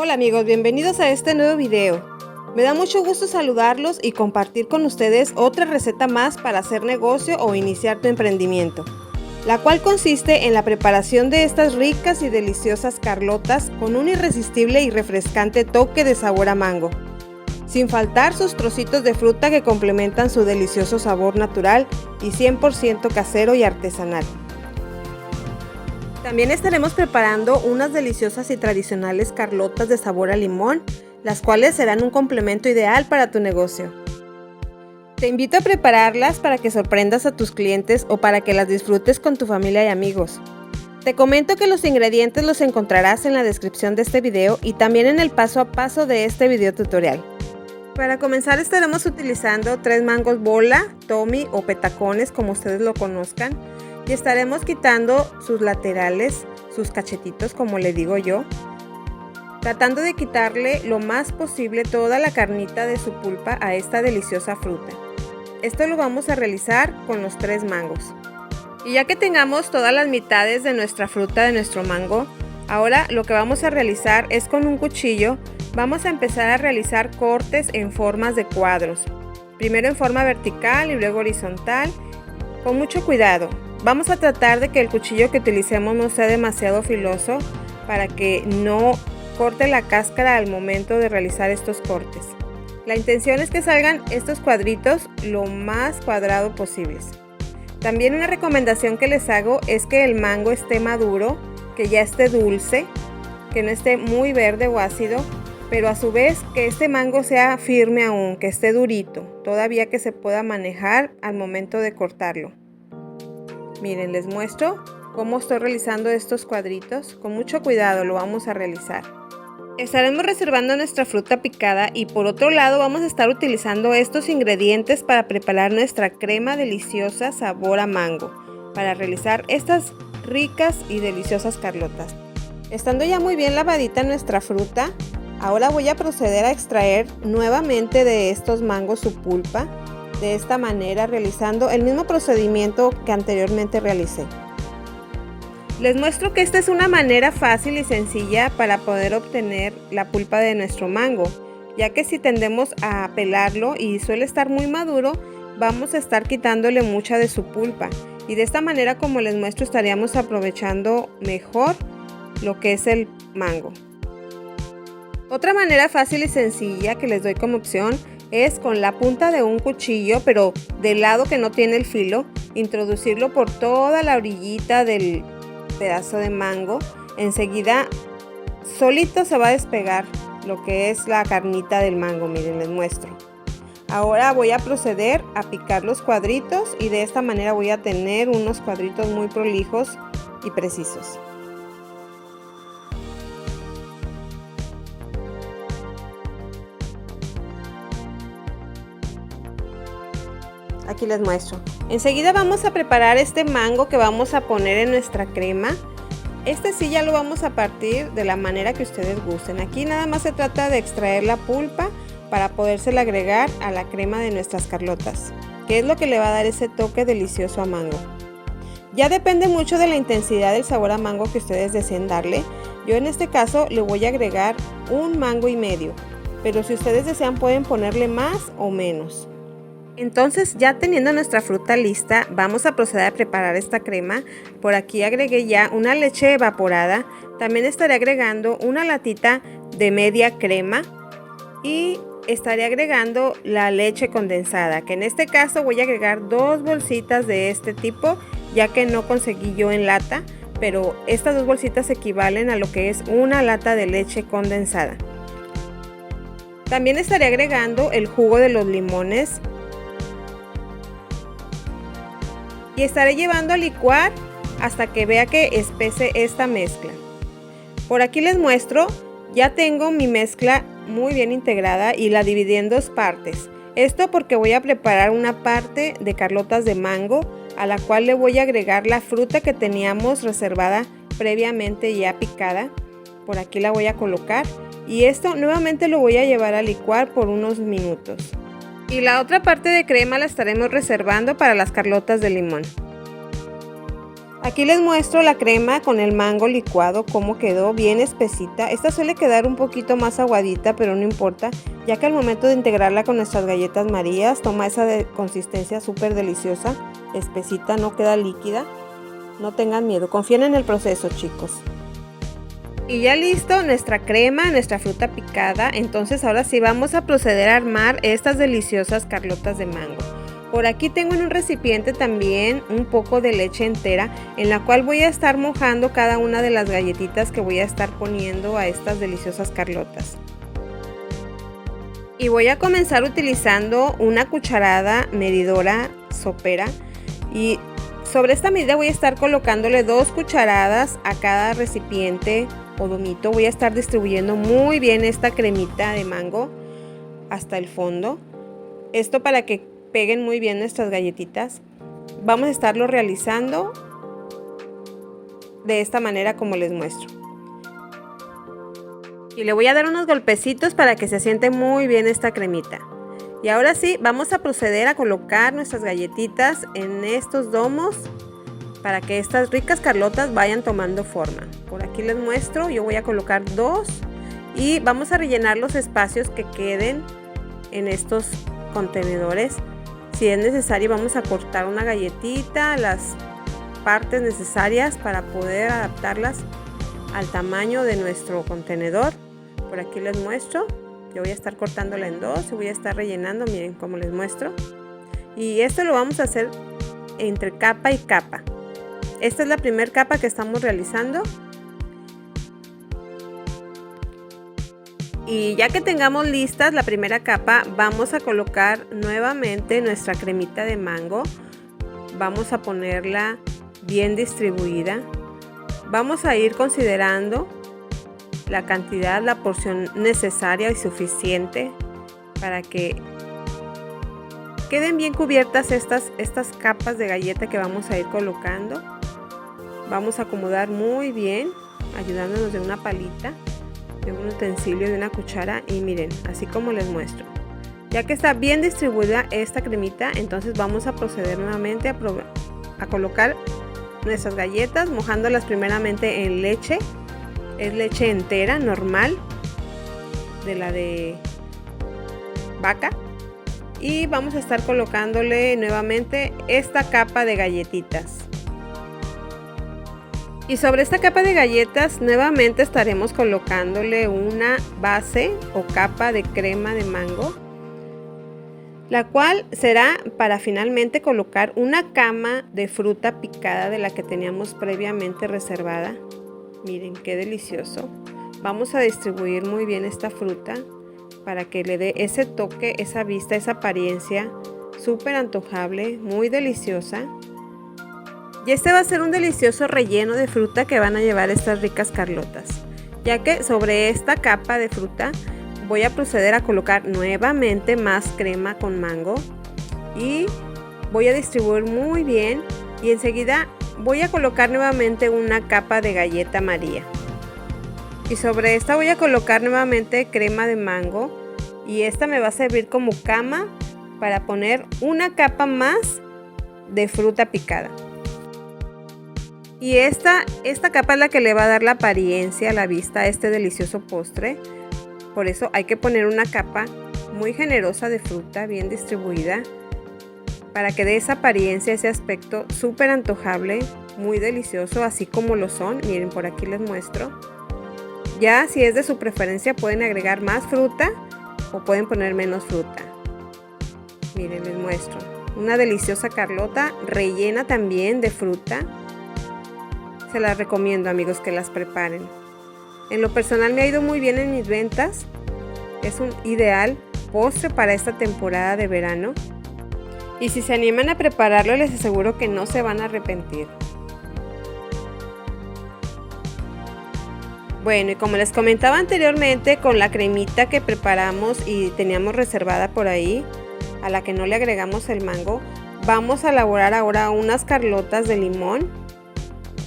Hola amigos, bienvenidos a este nuevo video. Me da mucho gusto saludarlos y compartir con ustedes otra receta más para hacer negocio o iniciar tu emprendimiento, la cual consiste en la preparación de estas ricas y deliciosas carlotas con un irresistible y refrescante toque de sabor a mango, sin faltar sus trocitos de fruta que complementan su delicioso sabor natural y 100% casero y artesanal. También estaremos preparando unas deliciosas y tradicionales carlotas de sabor a limón, las cuales serán un complemento ideal para tu negocio. Te invito a prepararlas para que sorprendas a tus clientes o para que las disfrutes con tu familia y amigos. Te comento que los ingredientes los encontrarás en la descripción de este video y también en el paso a paso de este video tutorial. Para comenzar estaremos utilizando 3 mangos bola, tommy o petacones como ustedes lo conozcan. Y estaremos quitando sus laterales, sus cachetitos como le digo yo, tratando de quitarle lo más posible toda la carnita de su pulpa a esta deliciosa fruta. Esto lo vamos a realizar con los 3 mangos. Y ya que tengamos todas las mitades de nuestra fruta, de nuestro mango, ahora lo que vamos a realizar es con un cuchillo, vamos a empezar a realizar cortes en formas de cuadros. Primero en forma vertical y luego horizontal, con mucho cuidado. Vamos a tratar de que el cuchillo que utilicemos no sea demasiado filoso para que no corte la cáscara al momento de realizar estos cortes. La intención es que salgan estos cuadritos lo más cuadrado posibles. También una recomendación que les hago es que el mango esté maduro, que ya esté dulce, que no esté muy verde o ácido, pero a su vez que este mango sea firme aún, que esté durito, todavía que se pueda manejar al momento de cortarlo. Miren, les muestro cómo estoy realizando estos cuadritos. Con mucho cuidado lo vamos a realizar. Estaremos reservando nuestra fruta picada y por otro lado vamos a estar utilizando estos ingredientes para preparar nuestra crema deliciosa sabor a mango, para realizar estas ricas y deliciosas carlotas. Estando ya muy bien lavadita nuestra fruta, ahora voy a proceder a extraer nuevamente de estos mangos su pulpa. De esta manera, realizando el mismo procedimiento que anteriormente realicé. Les muestro que esta es una manera fácil y sencilla para poder obtener la pulpa de nuestro mango, ya que si tendemos a pelarlo y suele estar muy maduro, vamos a estar quitándole mucha de su pulpa, y de esta manera, como les muestro, estaríamos aprovechando mejor lo que es el mango. Otra manera fácil y sencilla que les doy como opción es con la punta de un cuchillo, pero del lado que no tiene el filo, introducirlo por toda la orillita del pedazo de mango. Enseguida solito se va a despegar lo que es la carnita del mango. Miren, les muestro. Ahora voy a proceder a picar los cuadritos y de esta manera voy a tener unos cuadritos muy prolijos y precisos. Aquí les muestro. Enseguida vamos a preparar este mango que vamos a poner en nuestra crema. Este sí ya lo vamos a partir de la manera que ustedes gusten. Aquí nada más se trata de extraer la pulpa para podérsela agregar a la crema de nuestras carlotas, que es lo que le va a dar ese toque delicioso a mango. Ya depende mucho de la intensidad del sabor a mango que ustedes deseen darle. Yo en este caso le voy a agregar un mango y medio, pero si ustedes desean pueden ponerle más o menos. Entonces, ya teniendo nuestra fruta lista, vamos a proceder a preparar esta crema. Por aquí agregué ya una leche evaporada. También estaré agregando una latita de media crema y estaré agregando la leche condensada, que en este caso voy a agregar 2 bolsitas de este tipo, ya que no conseguí yo en lata, pero estas 2 bolsitas equivalen a lo que es una lata de leche condensada. También estaré agregando el jugo de los limones. Y estaré llevando a licuar hasta que vea que espese esta mezcla. Por aquí les muestro, ya tengo mi mezcla muy bien integrada y la dividí en 2 partes. Esto porque voy a preparar una parte de carlotas de mango, a la cual le voy a agregar la fruta que teníamos reservada previamente ya picada. Por aquí la voy a colocar y esto nuevamente lo voy a llevar a licuar por unos minutos. Y la otra parte de crema la estaremos reservando para las carlotas de limón. Aquí les muestro la crema con el mango licuado, cómo quedó, bien espesita. Esta suele quedar un poquito más aguadita, pero no importa, ya que al momento de integrarla con nuestras galletas Marías, toma esa consistencia súper deliciosa, espesita, no queda líquida. No tengan miedo, confíen en el proceso, chicos. Y ya listo nuestra crema, nuestra fruta picada. Entonces ahora sí vamos a proceder a armar estas deliciosas carlotas de mango. Por aquí tengo en un recipiente también un poco de leche entera, en la cual voy a estar mojando cada una de las galletitas que voy a estar poniendo a estas deliciosas carlotas. Y voy a comenzar utilizando una cucharada medidora sopera, y sobre esta medida voy a estar colocándole 2 cucharadas a cada recipiente o domito. Voy a estar distribuyendo muy bien esta cremita de mango hasta el fondo. Esto para que peguen muy bien nuestras galletitas. Vamos a estarlo realizando de esta manera como les muestro. Y le voy a dar unos golpecitos para que se asiente muy bien esta cremita. Y ahora sí, vamos a proceder a colocar nuestras galletitas en estos domos para que estas ricas carlotas vayan tomando forma. Por aquí les muestro, yo voy a colocar 2 y vamos a rellenar los espacios que queden en estos contenedores. Si es necesario, vamos a cortar una galletita, las partes necesarias para poder adaptarlas al tamaño de nuestro contenedor. Por aquí les muestro. Yo voy a estar cortándola en 2 y voy a estar rellenando, miren cómo les muestro. Y esto lo vamos a hacer entre capa y capa. Esta es la primera capa que estamos realizando. Y ya que tengamos listas la primera capa, vamos a colocar nuevamente nuestra cremita de mango. Vamos a ponerla bien distribuida. Vamos a ir considerando la cantidad, la porción necesaria y suficiente para que queden bien cubiertas estas capas de galleta que vamos a ir colocando. Vamos a acomodar muy bien, ayudándonos de una palita, de un utensilio, de una cuchara, y miren, así como les muestro. Ya que está bien distribuida esta cremita, entonces vamos a proceder nuevamente a colocar nuestras galletas, mojándolas primeramente en leche. Es leche entera, normal, de la de vaca. Y vamos a estar colocándole nuevamente esta capa de galletitas. Y sobre esta capa de galletas nuevamente estaremos colocándole una base o capa de crema de mango, la cual será para finalmente colocar una cama de fruta picada de la que teníamos previamente reservada. Miren qué delicioso. Vamos a distribuir muy bien esta fruta para que le dé ese toque, esa vista, esa apariencia súper antojable, muy deliciosa. Y este va a ser un delicioso relleno de fruta que van a llevar estas ricas carlotas, ya que sobre esta capa de fruta voy a proceder a colocar nuevamente más crema con mango y voy a distribuir muy bien, y enseguida voy a colocar nuevamente una capa de galleta María, y sobre esta voy a colocar nuevamente crema de mango, y esta me va a servir como cama para poner una capa más de fruta picada. Y esta capa es la que le va a dar la apariencia, la vista a este delicioso postre. Por eso hay que poner una capa muy generosa de fruta bien distribuida para que dé esa apariencia, ese aspecto súper antojable, muy delicioso, así como lo son. Miren, por aquí les muestro. Ya si es de su preferencia pueden agregar más fruta o pueden poner menos fruta. Miren, les muestro. Una deliciosa carlota rellena también de fruta. Se las recomiendo, amigos, que las preparen. En lo personal me ha ido muy bien en mis ventas. Es un ideal postre para esta temporada de verano. Y si se animan a prepararlo, les aseguro que no se van a arrepentir. Bueno, y como les comentaba anteriormente, con la cremita que preparamos y teníamos reservada por ahí, a la que no le agregamos el mango, vamos a elaborar ahora unas carlotas de limón,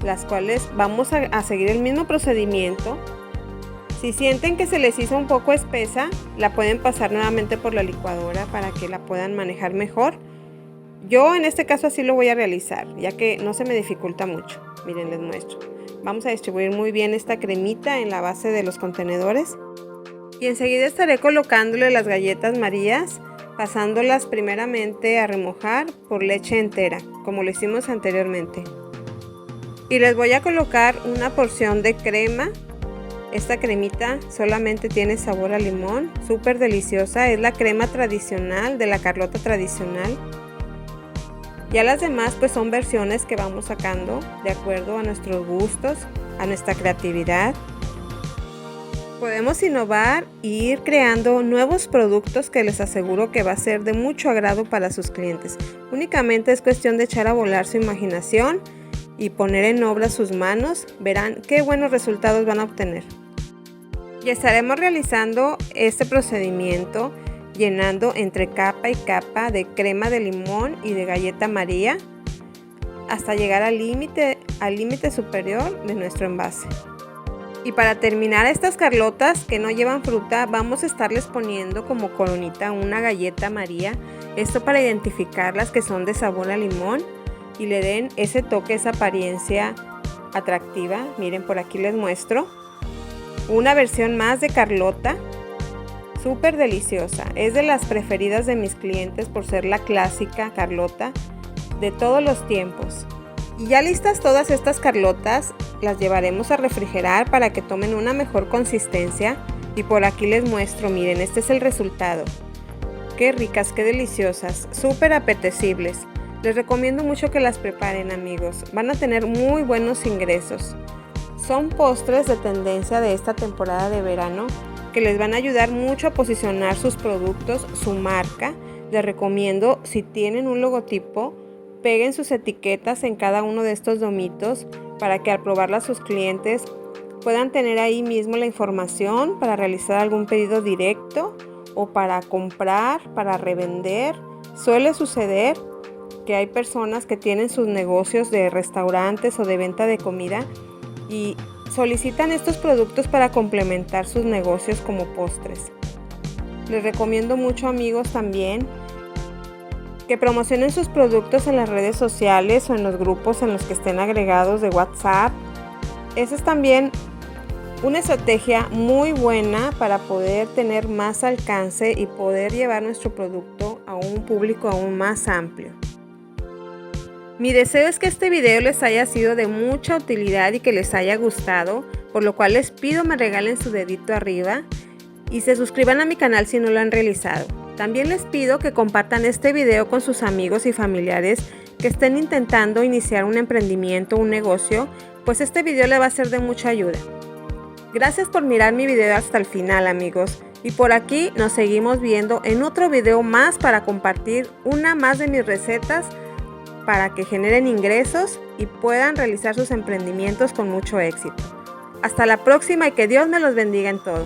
las cuales vamos a seguir el mismo procedimiento. Si sienten que se les hizo un poco espesa, la pueden pasar nuevamente por la licuadora para que la puedan manejar mejor. Yo en este caso así lo voy a realizar, ya que no se me dificulta mucho. Miren, les muestro. Vamos a distribuir muy bien esta cremita en la base de los contenedores. Y enseguida estaré colocándole las galletas Marías, pasándolas primeramente a remojar por leche entera, como lo hicimos anteriormente. Y les voy a colocar una porción de crema. Esta cremita solamente tiene sabor a limón, súper deliciosa. Es la crema tradicional de la Carlota tradicional. Ya las demás pues son versiones que vamos sacando de acuerdo a nuestros gustos, a nuestra creatividad. Podemos innovar e ir creando nuevos productos que les aseguro que va a ser de mucho agrado para sus clientes. Únicamente es cuestión de echar a volar su imaginación y poner en obra sus manos. Verán qué buenos resultados van a obtener. Y estaremos realizando este procedimiento llenando entre capa y capa de crema de limón y de galleta María hasta llegar al límite superior de nuestro envase. Y para terminar estas Carlotas que no llevan fruta, vamos a estarles poniendo como coronita una galleta María. Esto para identificarlas que son de sabor a limón y le den ese toque, esa apariencia atractiva. Miren, por aquí les muestro una versión más de Carlota, súper deliciosa. Es de las preferidas de mis clientes por ser la clásica Carlota de todos los tiempos. Y ya listas todas estas Carlotas, las llevaremos a refrigerar para que tomen una mejor consistencia. Y por aquí les muestro, miren, este es el resultado. Qué ricas, qué deliciosas, súper apetecibles. Les recomiendo mucho que las preparen, amigos. Van a tener muy buenos ingresos. Son postres de tendencia de esta temporada de verano que les van a ayudar mucho a posicionar sus productos, su marca. Les recomiendo, si tienen un logotipo, peguen sus etiquetas en cada uno de estos domitos para que al probarlas sus clientes puedan tener ahí mismo la información para realizar algún pedido directo o para comprar, para revender. Suele suceder que hay personas que tienen sus negocios de restaurantes o de venta de comida y solicitan estos productos para complementar sus negocios como postres. Les recomiendo mucho, amigos, también que promocionen sus productos en las redes sociales o en los grupos en los que estén agregados de WhatsApp. Esa es también una estrategia muy buena para poder tener más alcance y poder llevar nuestro producto a un público aún más amplio. Mi deseo es que este video les haya sido de mucha utilidad y que les haya gustado, por lo cual les pido me regalen su dedito arriba y se suscriban a mi canal si no lo han realizado. También les pido que compartan este video con sus amigos y familiares que estén intentando iniciar un emprendimiento, un negocio, pues este video les va a ser de mucha ayuda. Gracias por mirar mi video hasta el final, amigos, y por aquí nos seguimos viendo en otro video más para compartir una más de mis recetas para que generen ingresos y puedan realizar sus emprendimientos con mucho éxito. Hasta la próxima y que Dios me los bendiga en todo.